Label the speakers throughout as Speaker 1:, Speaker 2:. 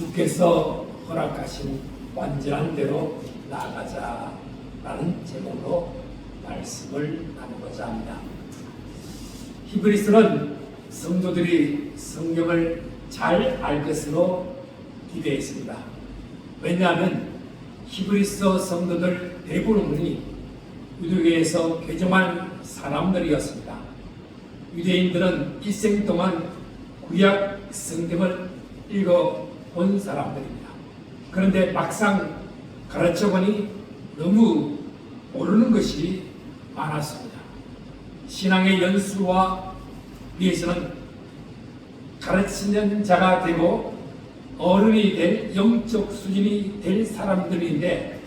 Speaker 1: 주께서 허락하신 완전한 대로 나아가자라는 제목으로 말씀을 나누고자 합니다. 히브리서는 성도들이 성경을 잘 알 것으로 기대했습니다. 왜냐하면 히브리서 성도들 대부분이 유대교에서 개종한 사람들이었습니다. 유대인들은 일생 동안 구약 성경을 읽어본 사람들입니다. 그런데 막상 가르쳐보니 너무 모르는 것이 많았습니다. 신앙의 연수와 위해서는 가르치는 자가 되고 어른이 될 영적 수준이 될 사람들인데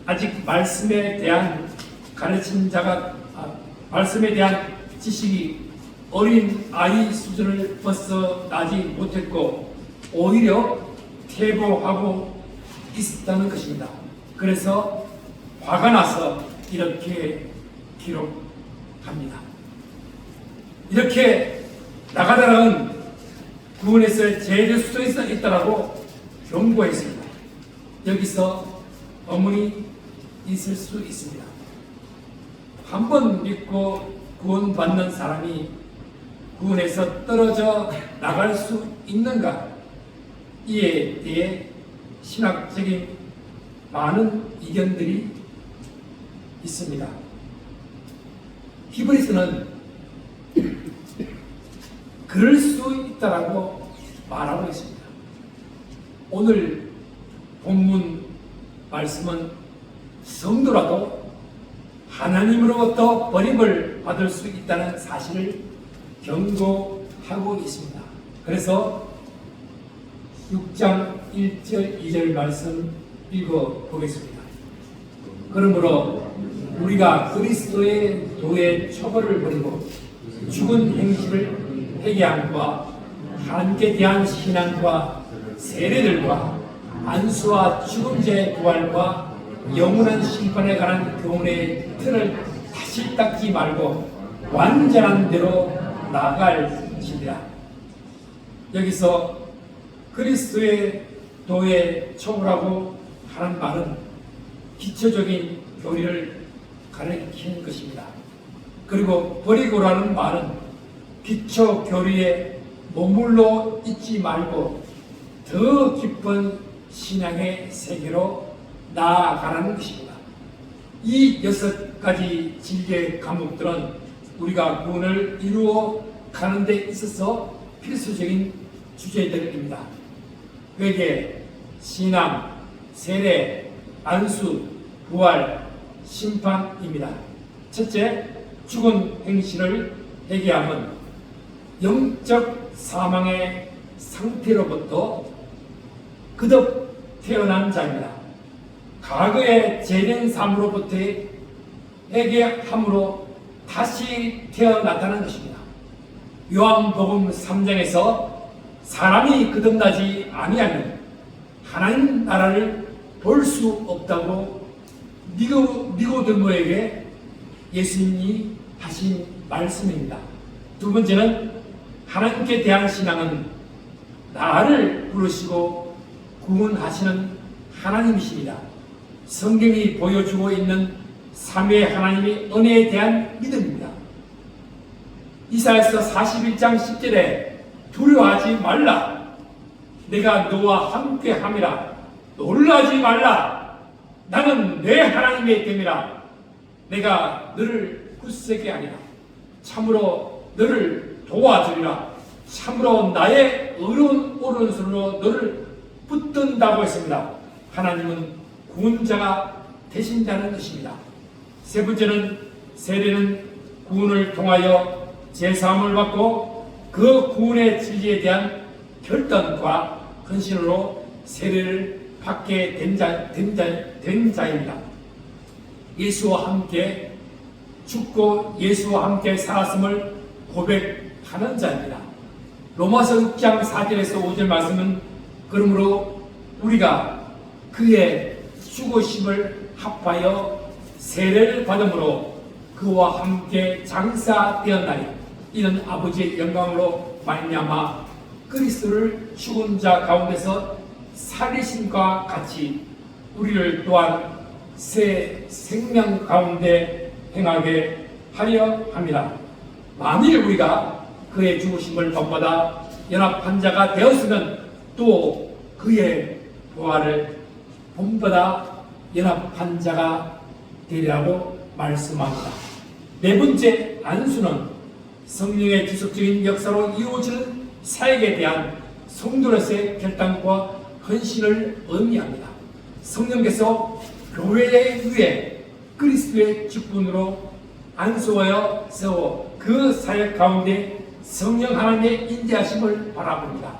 Speaker 1: 아직 말씀에 대한 말씀에 대한 지식이 어린 아이 수준을 벗어나지 못했고 오히려 퇴보하고 있었다는 것입니다. 그래서 화가 나서 이렇게 기록합니다. 이렇게 나가다라는 구원에서 죄의 수도에 있다라고 경고했습니다. 여기서 어머니 있을 수 있습니다. 한 번 믿고 구원받는 사람이 구원에서 떨어져 나갈 수 있는가? 이에 대해 신학적인 많은 의견들이 있습니다. 히브리서는 그럴 수 있다라고 말하고 있습니다. 오늘 본문 말씀은 성도라도 하나님으로부터 버림을 받을 수 있다는 사실을 경고하고 있습니다. 그래서 6장 1절 2절 말씀 읽어보겠습니다. 그러므로 우리가 그리스도의 도의 처벌을 버리고 죽은 행실을 회개함과 하나님께 대한 신앙과 세례들과 안수와 죽음죄의 부활과 영원한 심판에 관한 교훈의 틀을 다시 닦지 말고 완전한 대로 나아갈지니라. 여기서 그리스도의 도에 처벌하고 하는 말은 기초적인 교리를 가르치는 것입니다. 그리고 버리고라는 말은 기초 교리에 머물러 있지 말고 더 깊은 신앙의 세계로 나아가라는 것입니다. 이 6가지 진리의 과목들은 우리가 구원을 이루어 가는 데 있어서 필수적인 주제들입니다. 회개, 신앙, 세례, 안수, 부활, 심판입니다. 첫째, 죽은 행실을 회개함은 영적 사망의 상태로부터 거듭 태어난 자입니다. 과거의 죄된 삶으로부터 회개함으로 다시 태어났다는 것입니다. 요한복음 3장에서 사람이 거듭나지 아니하면 하나님 나라를 볼 수 없다고 니고데모에게 예수님이 하신 말씀입니다. 두 번째는 하나님께 대한 신앙은 나를 부르시고 구원하시는 하나님이십니다. 성경이 보여주고 있는 삼위의 하나님의 은혜에 대한 믿음입니다. 이사야서 41장 10절에 두려워하지 말라. 내가 너와 함께 함이라. 놀라지 말라. 나는 내 하나님의 됨이라. 내가 너를 굳세게 하리라. 참으로 너를 도와주리라. 참으로 나의 의로운 오른손으로 너를 붙든다고 했습니다. 하나님은 구원자가 되신다는 것입니다. 세 번째는 세례는 구원을 통하여 제사함을 받고 그 구원의 진리에 대한 결단과 헌신으로 세례를 받게 된 자입니다. 예수와 함께 죽고 예수와 함께 살았음을 고백하는 자입니다. 로마서 6장 4절에서 5절 말씀은 그러므로 우리가 그의 죽으심을 합하여 세례를 받음으로 그와 함께 장사되었나니 이는 아버지의 영광으로 말미암아 그리스도를 죽은 자 가운데서 살리심과 같이 우리를 또한 새 생명 가운데 행하게 하려 합니다. 만일 우리가 그의 죽으심을 본받아 연합한 자가 되었으면 또 그의 부활을 본받아 연합한 자가 되리라고 말씀합니다. 네 번째 안수는 성령의 지속적인 역사로 이루어지는 사역에 대한 성도로서의 결단과 헌신을 의미합니다. 성령께서 교회의 위에 그리스도의 직분으로 안수하여 세워 그 사역 가운데 성령 하나님의 인도하심을 바라봅니다.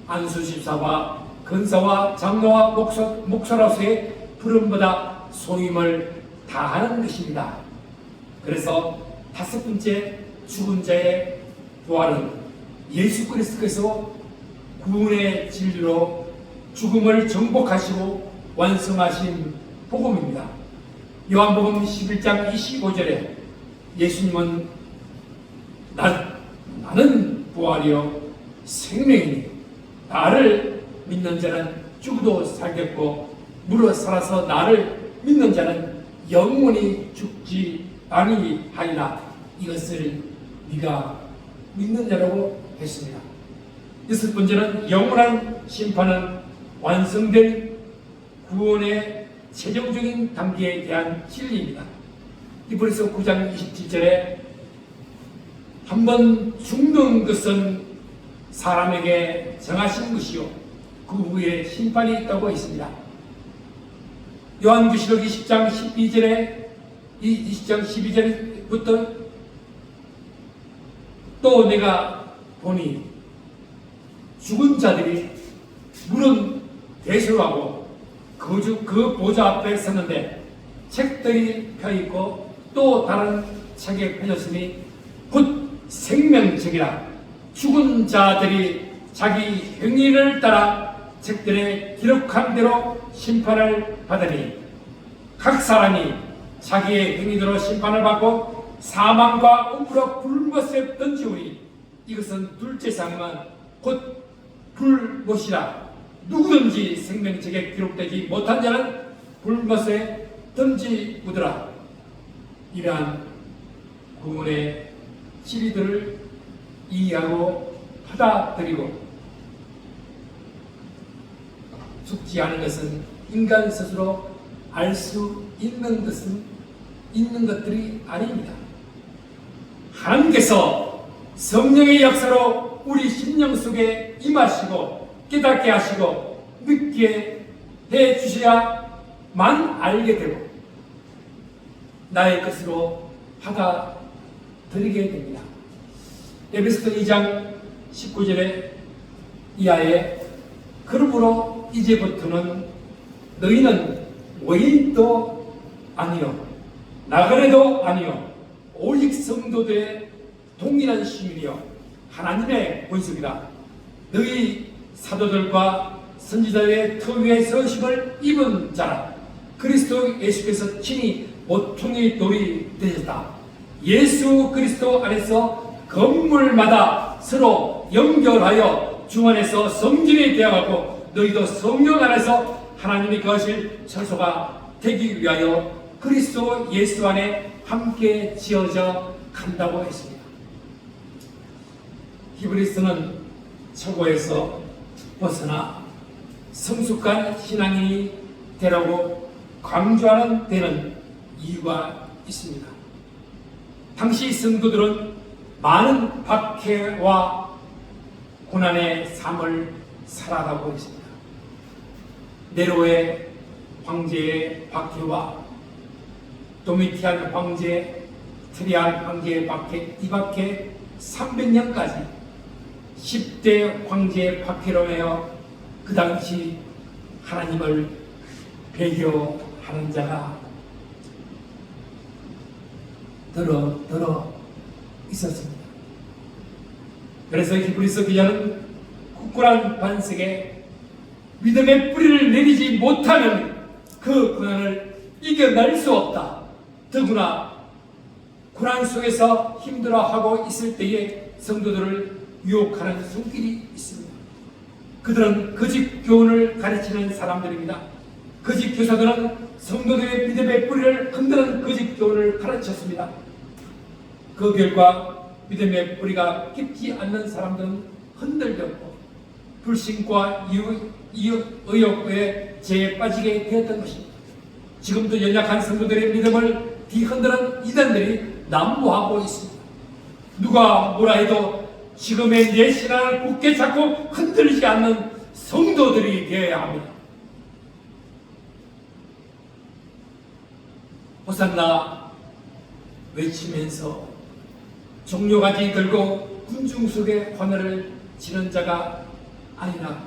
Speaker 1: 안수 집사와 근사와 장로와 목사로서의 부름보다 소임을 다하는 것입니다. 그래서 다섯 번째 죽은 자의 부활은 예수 그리스도께서 구원의 진리로 죽음을 정복하시고 완성하신 복음입니다. 요한복음 11장 25절에 예수님은 나는 부활이요 생명이니 나를 믿는 자는 죽어도 살겠고 물어 살아서 나를 믿는 자는 영원히 죽지 아니하리라. 이것을 네가 믿는 자라고 했습니다. 여섯 번째는 영원한 심판은 완성된 구원의 최종적인 단계에 대한 진리입니다. 히브리서 9장 27절에 한번 죽는 것은 사람에게 정하신 것이요 그 후에 심판이 있다고 했습니다. 요한계시록 20장 12절부터 또 내가 보니 죽은 자들이 물은 대수하고 그 보좌 앞에 섰는데 책들이 펴있고 또 다른 책에 펴졌으니 곧 생명책이라. 죽은 자들이 자기 행위를 따라 책들에 기록한 대로 심판을 받으니 각 사람이 자기의 행위대로 심판을 받고 사망과 우물로 불못에 던지오니 이것은 둘째 상은 곧 불못이라. 누구든지 생명책에 기록되지 못한 자는 불못에 던지우더라. 이러한 구원의 진리들을 이해하고 받아들이고 죽지 않은 것은 인간 스스로 알 수 있는 것들이 아닙니다. 하나님께서 성령의 역사로 우리 심령 속에 임하시고 깨닫게 하시고 믿게 해 주셔야만 알게 되고 나의 것으로 받아들이게 됩니다. 에베소서 2장 19절에 이하에 그러므로 이제부터는 너희는 외인도 아니요 나그네도 아니요 오직 성도들의 동일한 시민이요 하나님의 본속이다. 너희 사도들과 선지자의 터 위에 서심을 입은 자라. 그리스도 예수께서 친히 모퉁이 돌이 되셨다. 예수 그리스도 안에서 건물마다 서로 연결하여 주 안에서 성전이 되어가고 너희도 성령 안에서 하나님이 거하실 처소가 되기 위하여 그리스도 예수 안에 함께 지어져 간다고 했습니다. 히브리서는 처고에서 벗어나 성숙한 신앙인이 되라고 강조하는 데는 이유가 있습니다. 당시 성도들은 많은 박해와 고난의 삶을 살아가고 있습니다. 네로의 황제의 박해와 도미티안 황제, 트리안 황제의 박해, 이 박해 300년까지 10대 황제의 박해로 하여 그 당시 하나님을 배교하는 자가 더러 있었습니다. 그래서 히브리서 기자는 굳건한 반석에 믿음의 뿌리를 내리지 못하면 그 고난을 이겨낼 수 없다. 더구나 고난 속에서 힘들어하고 있을 때에 성도들을 유혹하는 손길이 있습니다. 그들은 거짓 교훈을 가르치는 사람들입니다. 거짓 교사들은 성도들의 믿음의 뿌리를 흔드는 거짓 교훈을 가르쳤습니다. 그 결과 믿음의 뿌리가 깊지 않는 사람들은 흔들렸고 불신과 의욕에 죄에 빠지게 되었던 것입니다. 지금도 연약한 성도들의 믿음을 뒤흔드는 이단들이 난무하고 있습니다. 누가 뭐라 해도 지금의 내 신앙을 굳게 잡고 흔들리지 않는 성도들이 되어야 합니다. 호산나 외치면서 종려가지 들고 군중 속에 화면을 치는 자가 아니라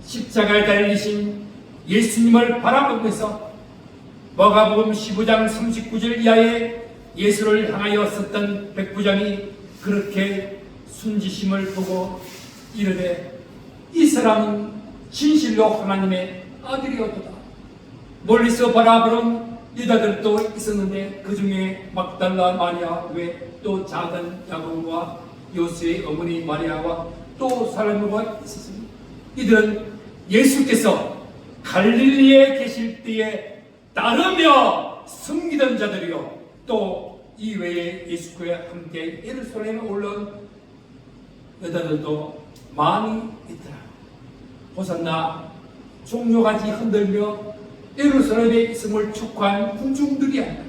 Speaker 1: 십자가에 달리신 예수님을 바라보면서 마가복음 15장 39절 이하에 예수를 향하여 썼던 백부장이 그렇게 순지심을 보고 이르되 이 사람은 진실로 하나님의 아들이었도다. 멀리서 바라보는 여자들도 있었는데 그 중에 막달라 마리아 외 또 작은 야고보와 요새의 어머니 마리아와 또 살로메가 있었습니다. 이들은 예수께서 갈릴리에 계실 때에 따르며 숨기던 자들이요 또 이외에 예수께 함께 예루살렘에 올라온 여자들도 많이 있더라. 호산나 종려가지 흔들며 예루살렘에 있음을 축하한 군중들이 아니라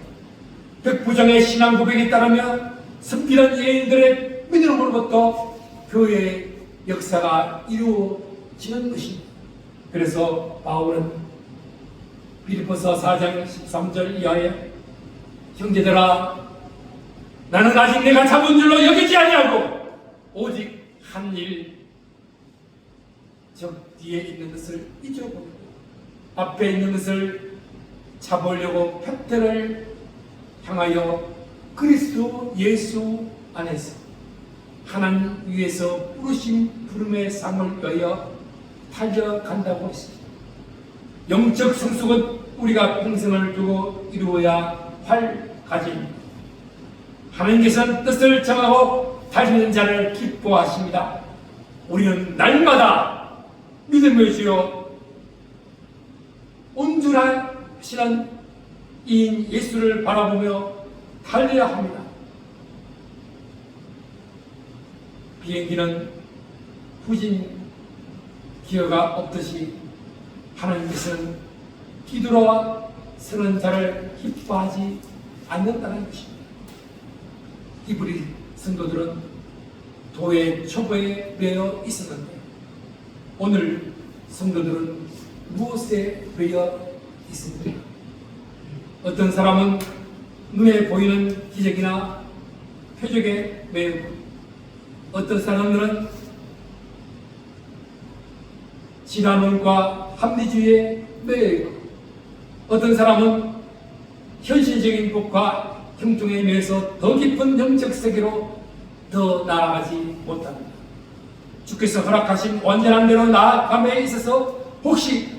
Speaker 1: 백부장의 신앙 고백에 따르며 섬기는 예인들의 믿음으로부터 교회의 역사가 이루어지는 것입니다. 그래서 바울은 빌립보서 4장 13절 이하에 형제들아 나는 아직 내가 잡은 줄로 여기지 아니하고 오직 한 일 저 뒤에 있는 것을 잊어버리고 앞에 있는 것을 잡으려고 표태를 향하여 그리스도 예수 안에서 하나님 위에서 부르신 부름의 상을 위하여 달려간다고 했습니다. 영적 성숙은 우리가 평생을 두고 이루어야 할 과제입니다. 하나님께서는 뜻을 정하고 달리는 자를 기뻐하십니다. 우리는 날마다 믿음의 주여 온전하시는 이인 예수를 바라보며 달려야 합니다. 비행기는 후진 기어가 없듯이 하나님께서는 뒤돌아 서는 자를 기뻐하지 않는다는 것입니다. 히브리 성도들은 도의 초보에 매여 있었는데 오늘 성도들은 무엇에 매여 있습니까? 어떤 사람은 눈에 보이는 기적이나 표적에 매이고 어떤 사람들은 진화론과 합리주의에 매이고 어떤 사람은 현실적인 복과 형통에 매여서 더 깊은 영적 세계로 더 나아가지 못합니다. 주께서 허락하신 완전한 대로 나아감에 있어서 혹시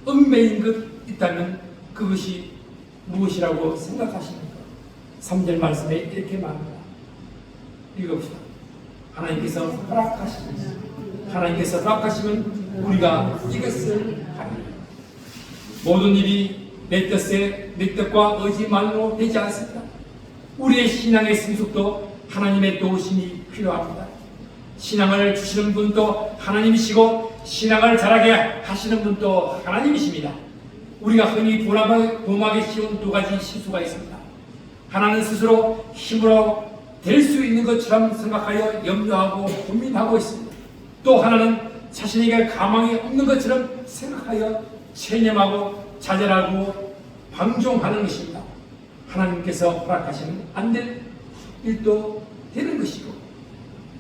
Speaker 1: 얽매인 것 있다면 그것이 무엇이라고 생각하십니까? 3절 말씀에 이렇게 말합니다. 읽어봅시다. 하나님께서 허락하시면 우리가 이것을 하리라. 모든 일이 내 뜻과 의지만으로 되지 않습니다. 우리의 신앙의 승속도 하나님의 도우심이 필요합니다. 신앙을 주시는 분도 하나님이시고 신앙을 자라게 하시는 분도 하나님이십니다. 우리가 흔히 범하기 쉬운 두 가지 실수가 있습니다. 하나는 스스로 힘으로 될 수 있는 것처럼 생각하여 염려하고 고민하고 있습니다. 또 하나는 자신에게 가망이 없는 것처럼 생각하여 체념하고 좌절하고 방종하는 것입니다. 하나님께서 허락하시면 안 될 일도 되는 것이고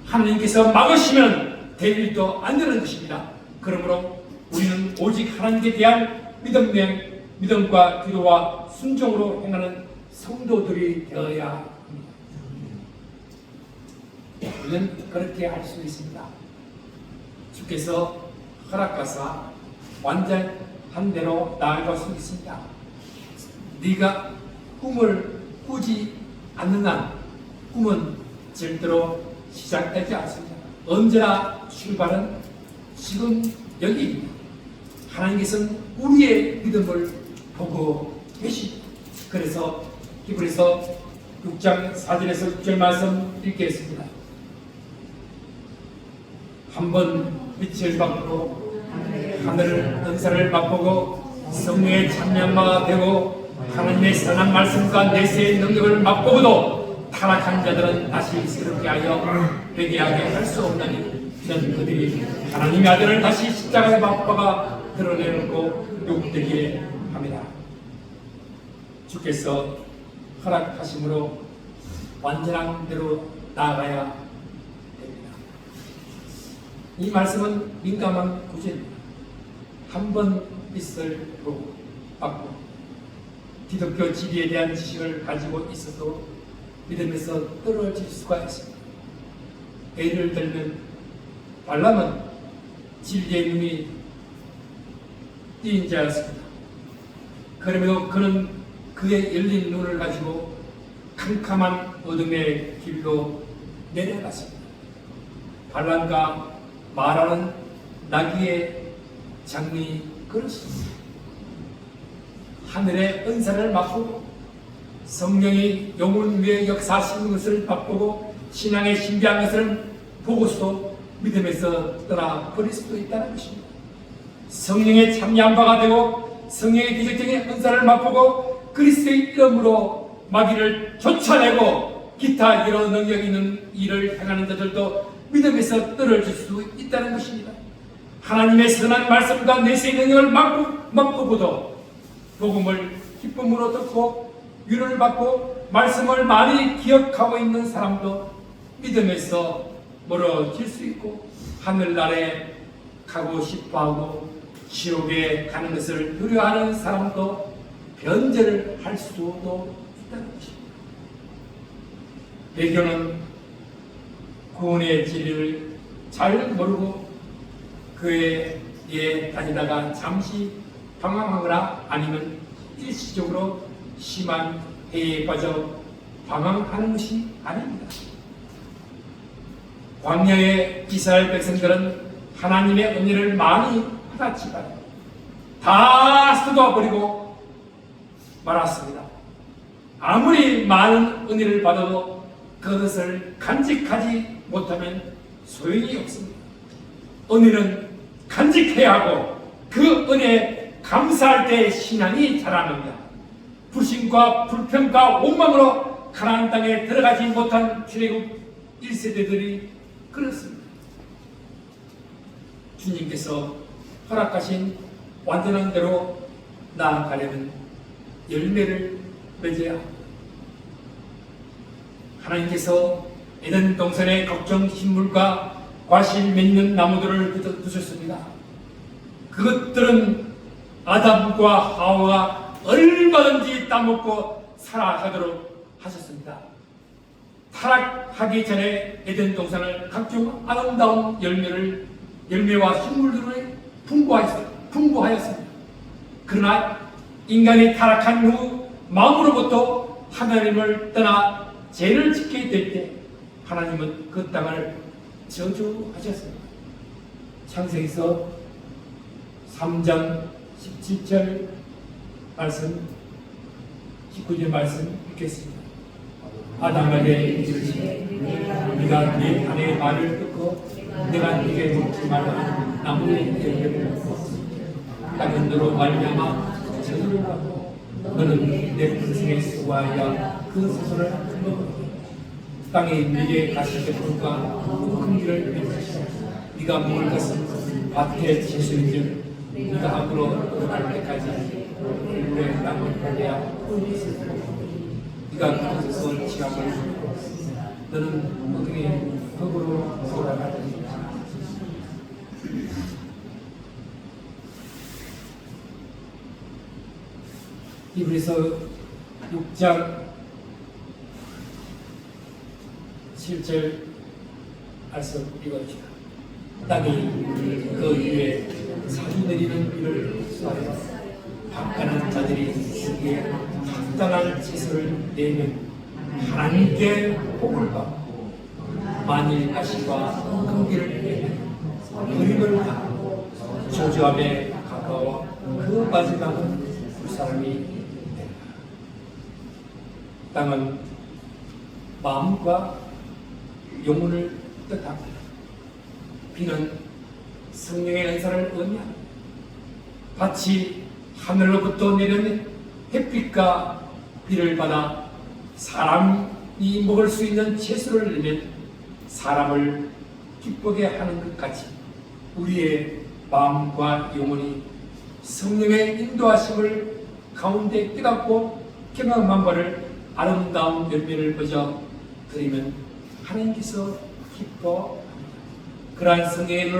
Speaker 1: 하나님께서 막으시면 될 일도 안 되는 것입니다. 그러므로 우리는 오직 하나님께 대한 믿음과 기도와 순종으로 행하는 성도들이 되어야 합니다. 우리는 그렇게 할 수 있습니다. 주께서 허락하사 완전한 대로 나아갈 수 있습니다. 네가 꿈을 꾸지 않는 한 꿈은 절대로 시작되지 않습니다. 언제나 출발은 지금 여기입니다. 하나님께서는 우리의 믿음을 보고 계십니다. 그래서 히브리서 6장 4절에서 6절 말씀 읽겠습니다. 한번 빛을 받고 하늘 은사를 맛보고 성령의 참여마가 되고 하나님의 선한 말씀과 내세의 능력을 맛보고도 타락한 자들은 다시 새롭게 하여 회개하게 할 수 없나니 이는 그들이 하나님의 아들을 다시 십자가에 못 박아 드러내놓고 욕되게 합니다. 주께서 허락하심으로 완전한 대로 나아가야 됩니다. 이 말씀은 민감한 구절입니다. 한 번 빛을 받고 기독교 진리에 대한 지식을 가지고 있어도 믿음에서 떨어질 수가 있습니다. 예를 들면 발람은 진리의 눈이 띄인 자였습니다. 그러므로 그는 그의 열린 눈을 가지고 캄캄한 어둠의 길로 내려갔습니다. 발람과 마라는 나귀의 장미 그릇입니다. 하늘의 은사를 맛보고 성령이 영혼 위에 역사하시는 것을 맛보고 신앙의 신비한 것을 보고서도 믿음에서 떠나버릴 수도 있다는 것입니다. 성령의 참여한 바가 되고 성령의 기적적인 은사를 맛보고 그리스도의 이름으로 마귀를 쫓아내고 기타 여러 능력 있는 일을 행하는 자들도 믿음에서 떨어질 수 있다는 것입니다. 하나님의 선한 말씀과 내세의 능력을 맛보고도 복음을 기쁨으로 듣고 위로를 받고 말씀을 많이 기억하고 있는 사람도 믿음에서 멀어질 수 있고 하늘나라에 가고 싶어하고 지옥에 가는 것을 두려워하는 사람도 변절을 할 수도 있다는 것입니다. 배교는 구원의 진리를 잘 모르고 그에 다니다가 잠시 방황하거나 아니면 일시적으로 심한 해에 빠져 방황하는 것이 아닙니다. 광야의 이스라엘 백성들은 하나님의 은혜를 많이 받았지만 다 쏟아버리고 말았습니다. 아무리 많은 은혜를 받아도 그것을 간직하지 못하면 소용이 없습니다. 은혜는 간직해야 하고 그 은혜에 감사할 때 신앙이 자라납니다. 불신과 불평과 원망으로 가나안 땅에 들어가지 못한 출애굽 1세대들이 그렇습니다. 주님께서 허락하신 완전한 대로 나아가려면 열매를 맺어야 합니다. 하나님께서 에덴 동산에 각종 식물과 과실 맺는 나무들을 두셨습니다. 그것들은 아담과 하와가 얼마든지 따먹고 살아가도록 하셨습니다. 타락하기 전에 에덴 동산을 각종 아름다운 열매와 식물들을 풍부하였습니다. 그러나 인간이 타락한 후 마음으로부터 하나님을 떠나 죄를 짓게 될 때 하나님은 그 땅을 저주하셨습니다. 창세기서 3장 17절 말씀 19절 말씀 읽겠습니다. 아담에게 이르시되 네가 네 아내의 말을 듣고 내가 네게 먹지 말라 나무의 열매를 먹었으니 땅은 너로 말미암아 저주를 받고 너는 내 분생에 수고하여 그 소설을 먹으니 땅에 네게 가시게 풀과 큰 길을 맺으시고 네가 먹을 것은 밭의 채소인즉 네가 앞으로 돌아갈 때까지 내 땅을 벌려야 네가 그곳에서 지압을 주고 너는 어떻게 흙으로 돌아가리니 히브리서 6장 7절 말씀 읽어주시다. 땅이 그 위에 사주 내리는 비를 쏘아요. 박가는 자들이 쓰기에 합당한 제소를 내면 하나님께 복을 받고 만일 가시와 큰 길을 내면 그림을 받고 저주함에 가까워 그 마지막은 불사람이 된다. 땅은 마음과 영혼을 뜻합니다. 비는 성령의 은사를 의미합니다. 밭이 하늘로부터 내려는 햇빛과 비를 받아 사람이 먹을 수 있는 채소를 내면 사람을 기쁘게 하는 것 같이 우리의 마음과 영혼이 성령의 인도하심을 가운데 깨닫고 경험한 바를 아름다운 열매를 맺어 드리면 하나님께서 기뻐합니다. 그러한 성령의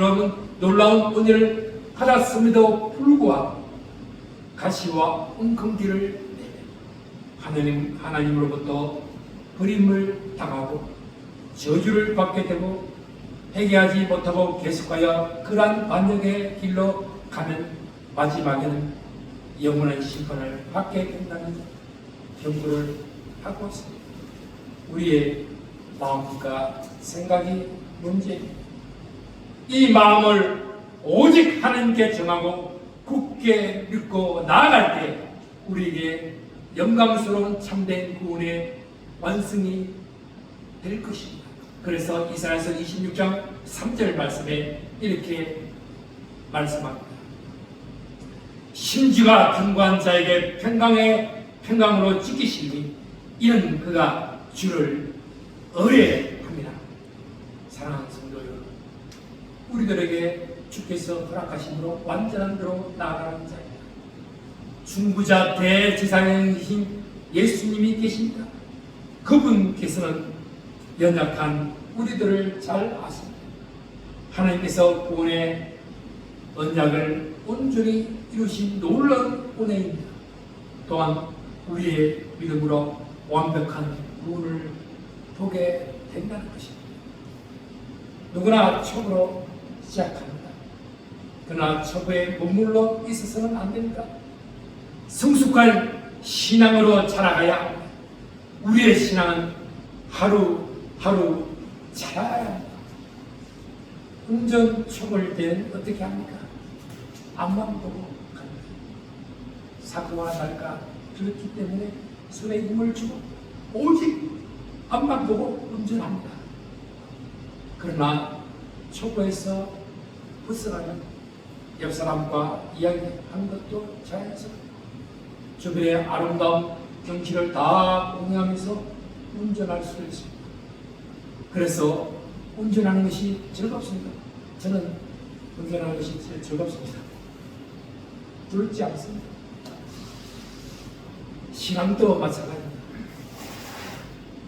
Speaker 1: 놀라운 은혜를 받았음에도 불구하고 가시와 웅큼기를 내며 하나님으로부터 버림을 당하고 저주를 받게 되고 회개하지 못하고 계속하여 그러한 반역의 길로 가면 마지막에는 영원한 심판을 받게 된다는 경고를 하고 있습니다. 우리의 마음과 생각이 문제입니다. 이 마음을 오직 하나님께 정하고 굳게 믿고 나아갈 때 우리에게 영광스러운 참된 구원의 완성이 될 것입니다. 그래서 이사야서 26장 3절 말씀에 이렇게 말씀합니다. 심지가 견고한 자에게 평강으로 지키시니 이는 그가 주를 의뢰합니다. 사랑하는 성도 여러분, 우리들에게 주께서 허락하심으로 완전한 대로 나아가는 자입니다. 중보자 대제사장이신 예수님이 계십니다. 그분께서는 연약한 우리들을 잘 아십니다. 하나님께서 구원의 언약을 온전히 이루신 놀라운 은혜입니다. 또한 우리의 믿음으로 완벽한 구원을 보게 된다는 것입니다. 누구나 초보로 시작합니다. 그러나 초보에 머물러 있어서는 안 됩니다. 성숙한 신앙으로 자라가야 합니다. 우리의 신앙은 하루하루 자라야 합니다. 운전 초보일 때는 어떻게 합니까? 앞만 보고 갑니다. 사고가 날까 그렇기 때문에 손에 힘을 주고 오직 앞만 보고 운전합니다. 그러나 초보에서 벗어나면 옆 사람과 이야기하는 것도 자연스럽습니다. 주변의 아름다운 경치를 다 응하면서 운전할 수 있습니다. 그래서 운전하는 것이 즐겁습니다. 저는 운전하는 것이 제일 즐겁습니다. 두렵지 않습니다. 신앙도 마찬가지입니다.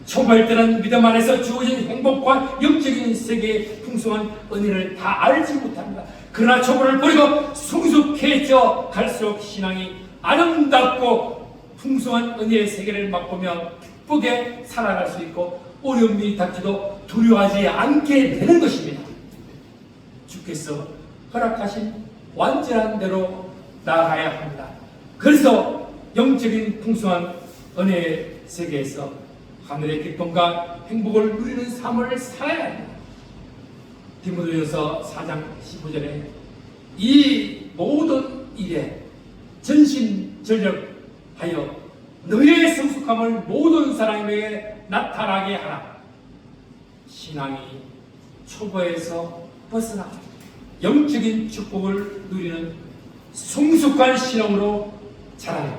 Speaker 1: 초보일 때는 믿음 안에서 주어진 행복과 영적인 세계의 풍성한 은혜를 다 알지 못합니다. 그러나 초보를 버리고 성숙해져 갈수록 신앙이 아름답고 풍성한 은혜의 세계를 맛보며 기쁘게 살아갈 수 있고 어려움이 닥쳐도 두려워하지 않게 되는 것입니다. 주께서 허락하신 완전한 대로 나아가야 합니다. 그래서 영적인 풍성한 은혜의 세계에서 하늘의 기쁨과 행복을 누리는 삶을 살아야 합니다. 디모데후서 4장 15절에 이 모든 일에 전심전력하여 너희의 성숙함을 모든 사람에게 나타나게 하라. 신앙이 초보에서 벗어나 영적인 축복을 누리는 성숙한 신앙으로 자라는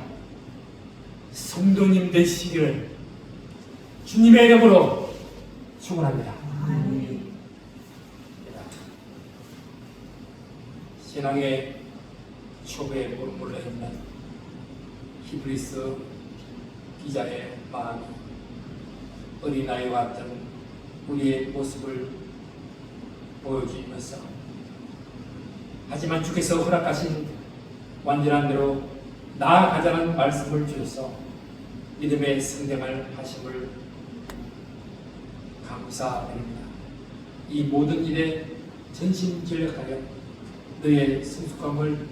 Speaker 1: 성도님 되시기를 주님의 이름으로 축원합니다. 신앙의 초보에 머물러 있는 히브리서 기자의 마음이 어린아이와 같은 우리의 모습을 보여주면서 하지만 주께서 허락하신 완전한 대로 나아가자는 말씀을 주셔서 믿음의 성장을 하심을 감사드립니다. 이 모든 일에 전심전력하여 너의 성숙함을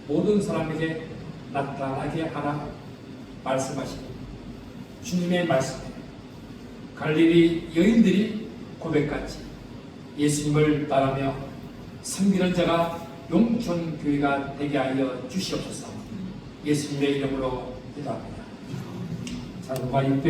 Speaker 1: 모든 사람에게 나타나게 하라 말씀하시니 주님의 말씀에 갈릴리 여인들이 고백같이 예수님을 따르며 섬기는 자가 용천교회가 되게 하여 주시옵소서. 예수님의 이름으로 기도합니다. 자, 누가 600